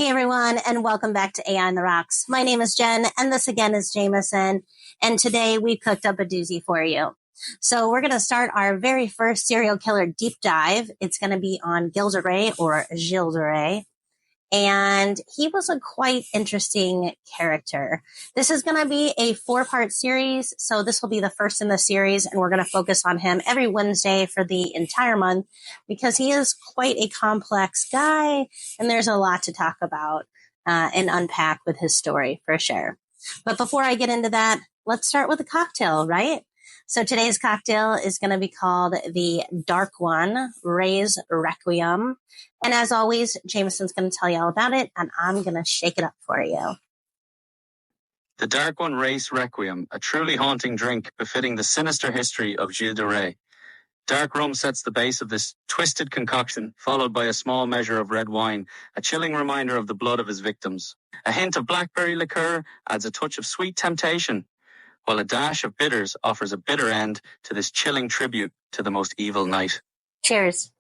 Hey everyone, and welcome back to AI on the Rocks. My name is Jen, and this again is Jameson. And today we cooked up a doozy for you. So we're going to start our very first serial killer deep dive. It's going to be on Gilles de Rais or Gilles de Rais. And he was a quite interesting character. This is going to be a 4-part series. So this will be the first in the series, and we're going to focus on him every Wednesday for the entire month because he is quite a complex guy, and there's a lot to talk about and unpack with his story for sure. But before I get into that, let's start with a cocktail, right? So today's cocktail is going to be called the Dark One Rais Requiem. And as always, Jameson's going to tell you all about it, and I'm going to shake it up for you. The Dark One Rais Requiem, a truly haunting drink befitting the sinister history of Gilles de Rais. Dark rum sets the base of this twisted concoction, followed by a small measure of red wine, a chilling reminder of the blood of his victims. A hint of blackberry liqueur adds a touch of sweet temptation, while a dash of bitters offers a bitter end to this chilling tribute to the most evil night. Cheers.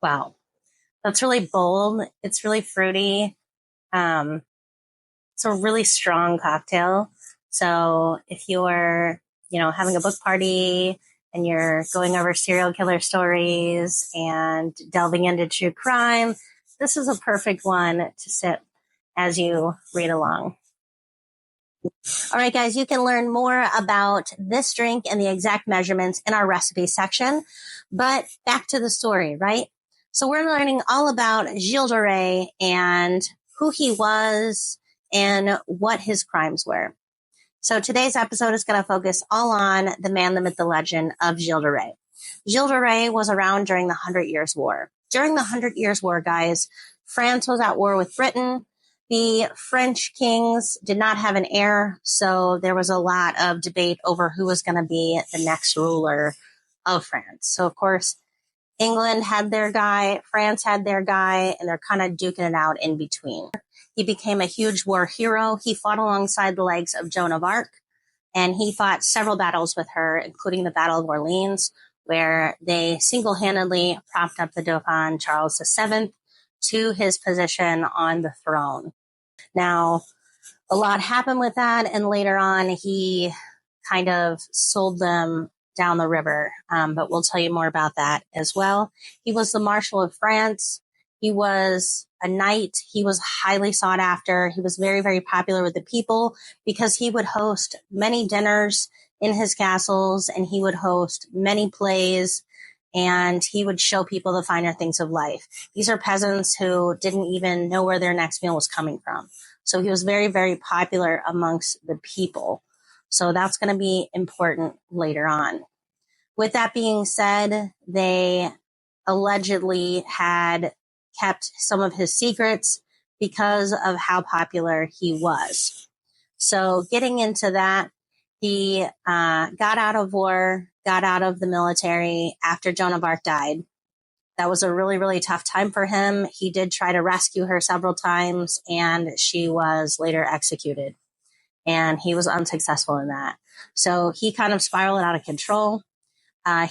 Wow. That's really bold. It's really fruity. It's a really strong cocktail. So if you're, having a book party and you're going over serial killer stories and delving into true crime, this is a perfect one to sip as you read along. All right, guys, you can learn more about this drink and the exact measurements in our recipe section. But back to the story, right? So we're learning all about Gilles de Rais and who he was and what his crimes were. So today's episode is going to focus all on the man, the myth, the legend of Gilles de Rais. Gilles de Rais was around during the 100 Years' War. During the 100 Years' War, guys, France was at war with Britain. The French kings did not have an heir, so there was a lot of debate over who was going to be the next ruler of France. So, of course, England had their guy, France had their guy, and they're kind of duking it out in between. He became a huge war hero. He fought alongside the likes of Joan of Arc, and he fought several battles with her, including the Battle of Orleans, where they single-handedly propped up the Dauphin Charles VII to his position on the throne. Now, a lot happened with that, and later on, he kind of sold them down the river, but we'll tell you more about that as well. He was the Marshal of France. He was a knight. He was highly sought after. He was very, very popular with the people because he would host many dinners in his castles, and he would host many plays, and he would show people the finer things of life. These are peasants who didn't even know where their next meal was coming from. So he was very, very popular amongst the people. So that's going to be important later on. With that being said, they allegedly had kept some of his secrets because of how popular he was. So getting into that, he got out of war, got out of the military after Joan of Arc died. That was a really, really tough time for him. He did try to rescue her several times, and she was later executed. And he was unsuccessful in that. So he kind of spiraled out of control.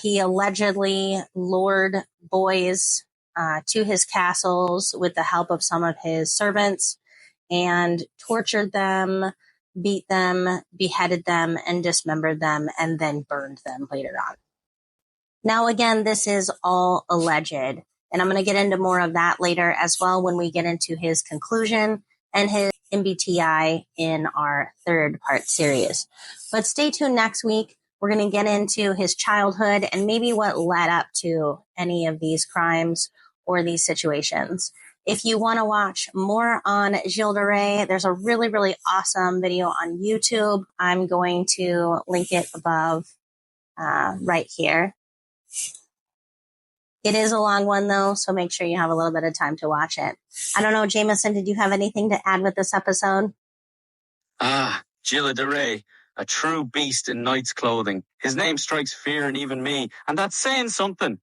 He allegedly lured boys to his castles with the help of some of his servants and tortured them, beat them, beheaded them, and dismembered them, and then burned them later on. Now, again, this is all alleged, and I'm going to get into more of that later as well when we get into his conclusion and his MBTI in our 3rd-part series. But stay tuned next week. We're going to get into his childhood and maybe what led up to any of these crimes or these situations. If you want to watch more on Gilles de Rais, there's a really, really awesome video on YouTube. I'm going to link it above right here. It is a long one, though, so make sure you have a little bit of time to watch it. I don't know, Jameson, did you have anything to add with this episode? Gilles de Rais, a true beast in knight's clothing. His name strikes fear in even me, and that's saying something.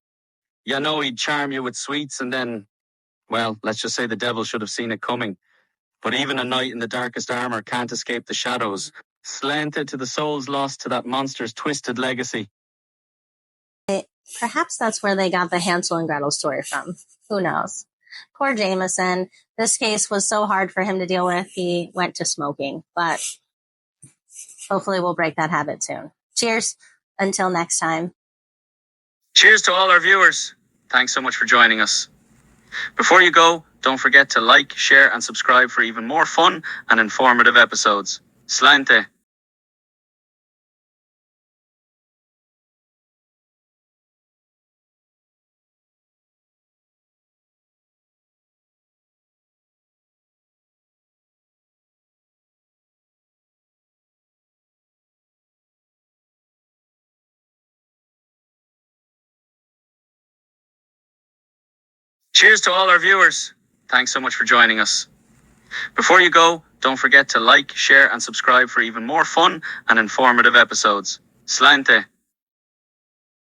You know he'd charm you with sweets, and then, well, let's just say the devil should have seen it coming. But even a knight in the darkest armor can't escape the shadows, slanted to the souls lost to that monster's twisted legacy. Perhaps that's where they got the Hansel and Gretel story from. Who knows? Poor Jameson. This case was so hard for him to deal with, he went to smoking. But hopefully we'll break that habit soon. Cheers. Until next time. Cheers to all our viewers. Thanks so much for joining us. Before you go, don't forget to like, share, and subscribe for even more fun and informative episodes. Slánte. Cheers to all our viewers. Thanks so much for joining us. Before you go, don't forget to like, share, and subscribe for even more fun and informative episodes. Slánte.